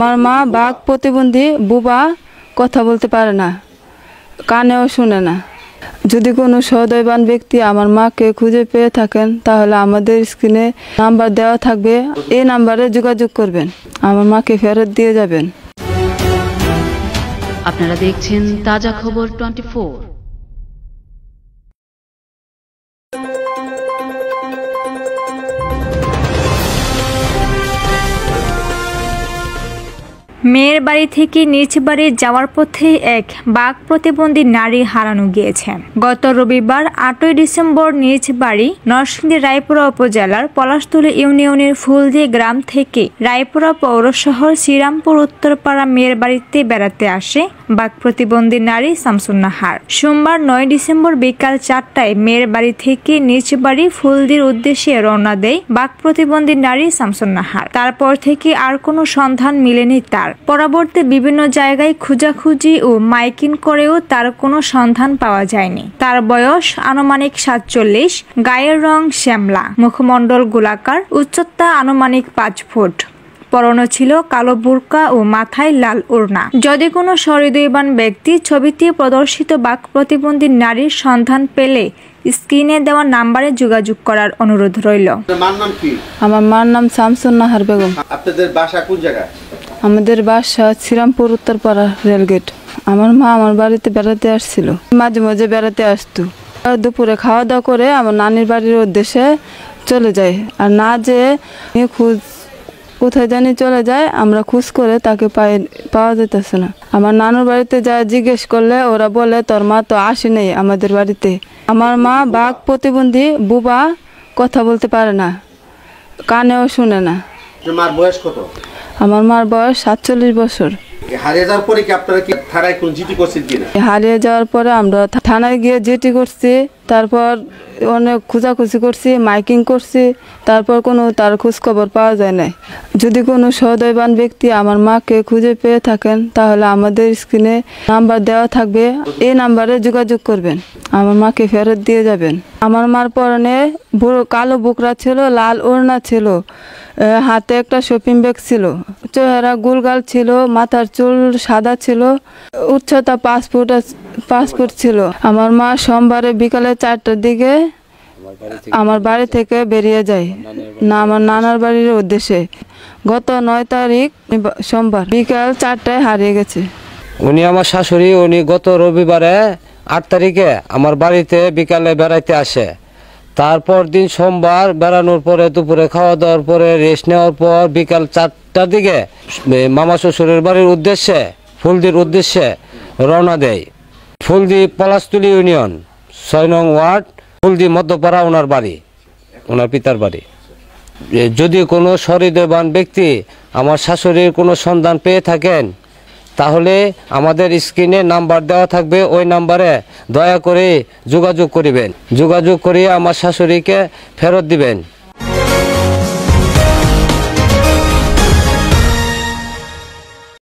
আমার মা বাক প্রতিবন্ধী, বুবা, কথা বলতে পারে না, কানেও শুনে না। যদি কোনো সহৃদয়বান ব্যক্তি আমার মাকে খুঁজে পেয়ে থাকেন তাহলে আমাদের স্ক্রিনে নাম্বার দেওয়া থাকবে, এই নাম্বারে যোগাযোগ করবেন, আমার মাকে ফেরত দিয়ে যাবেন। আপনারা দেখছেন তাজা খবর 24। মেয়ের বাড়ি থেকে নিজ বাড়ি যাওয়ার পথে এক বাক প্রতিবন্ধী নারী হারানো গিয়েছে। গত রবিবার 8ই ডিসেম্বর নিজ বাড়ি নরসিংদী রায়পুরা উপজেলার পলাশতলী ইউনিয়নের ফুলদি গ্রাম থেকে রায়পুরা পৌর শহর শ্রীরামপুর উত্তরপাড়া মেয়ের বাড়িতে বেড়াতে আসে বাক প্রতিবন্ধী নারী শামসুন নাহার। সোমবার 9 ডিসেম্বর বিকাল 4টায় মেয়ের বাড়ি থেকে নিজ বাড়ি ফুলদির উদ্দেশ্যে রওনা দেয় বাক প্রতিবন্ধী নারী শামসুন নাহার। তারপর থেকে আর কোনো সন্ধান মিলেনি তার। পরবর্তী বিভিন্ন জায়গায় খোঁজাখুঁজি ও মাইকিং করেও তার কোনো সন্ধান পাওয়া যায়নি। তার বয়স আনুমানিক 47, গায়ের রং শ্যামলা, মুখমণ্ডল গোলাকার, উচ্চতা আনুমানিক 5 ফুট। পরনে ছিল কালো বুরকা ও মাথায় লাল ওড়না। যদি কোনো সহৃদয়বান ব্যক্তি ছবিতে প্রদর্শিত বাক প্রতিবন্ধী নারীর সন্ধান পেলে স্ক্রিনে দেওয়া নাম্বারে যোগাযোগ করার অনুরোধ রইল। আমার মার নাম শামসুন নাহার বেগম। আপনাদের বাসা কোন জায়গায়? আমাদের বাসা শ্রীরামপুর উত্তরপাড়া রেলগেট। আমার মা আমার বাড়িতে বেড়াতে আসছিল, মাঝে মাঝে বেড়াতে আসতো। দুপুরে খাওয়া দাওয়া করে আমার নানির বাড়ির উদ্দেশ্যে চলে যায়, আর না যেয়ে কোথায় জানি চলে যায়। আমরা খোঁজ করে তাকে পাওয়া যেতেছে না। আমার নানুর বাড়িতে যা জিজ্ঞেস করলে ওরা বলে তোর মা তো আসে নেই আমাদের বাড়িতে। আমার মা বাক প্রতিবন্ধী, বুবা, কথা বলতে পারে না, কানেও শুনে না। মার বয়স কত? আমার মার বয়স 47 বছর। হারিয়ে যাওয়ার পরে কি আপনারা কি থানায় কোন জিডি করছেন কিনা? হারিয়ে যাওয়ার পরে আমরা থানায় গিয়ে জিডি করছি, তারপর অনেক খোঁজাখুঁজি করছি, মাইকিং করছি, তারপর কোনো তার খোঁজ খবর পাওয়া যায় না। যদি কোনো সহৃদয়বান ব্যক্তি আমার মাকে খুঁজে পেয়ে থাকেন তাহলে আমাদের স্ক্রিনে নাম্বার দেওয়া থাকবে, এই নাম্বারে যোগাযোগ করবেন, আমার মাকে ফেরত দিয়ে যাবেন। আমার মার পরনে কালো বুকরা ছিল, লাল ওড়না ছিল, হাতে একটা শপিং ব্যাগ ছিল, চেহারা গোলগাল ছিল, মাথার চুল সাদা ছিল, উচ্চতা 5 ফুট ছিল। আমার মা সোমবারে বিকালে 4টার দিকে আমার বাড়ি থেকে বেরিয়ে যায় না আমার নানার বাড়ির উদ্দেশ্যে। গত 9 তারিখ সোমবার বিকাল 4টায় হারিয়ে গেছে। উনি আমার শাশুড়ি। উনি গত রবিবারে 8 তারিখে আমার বাড়িতে বিকালে বেড়াইতে আসে। তারপর দিন সোমবার বেড়ানোর পরে দুপুরে খাওয়া দাওয়ার পরে রেস্ট নেওয়ার পর বিকাল 4টার দিকে মামা শ্বশুরের বাড়ির উদ্দেশ্যে ফুলদির উদ্দেশ্যে রওনা দেয়। ফুলদি পলাশতলী ইউনিয়ন 6 নং ওয়ার্ড, ফুলদি মধ্যপাড়া ওনার বাড়ি, ওনার পিতার বাড়ি। যদি কোনো সহৃদয়বান ব্যক্তি আমার শাশুড়ির কোনো সন্ধান পেয়ে থাকেন তাহলে আমাদের স্ক্রিনে নাম্বার দেওয়া থাকবে, ওই নাম্বারে দয়া করে যোগাযোগ করিবেন। যোগাযোগ করে আমার শাশুড়িকে ফেরত দিবেন।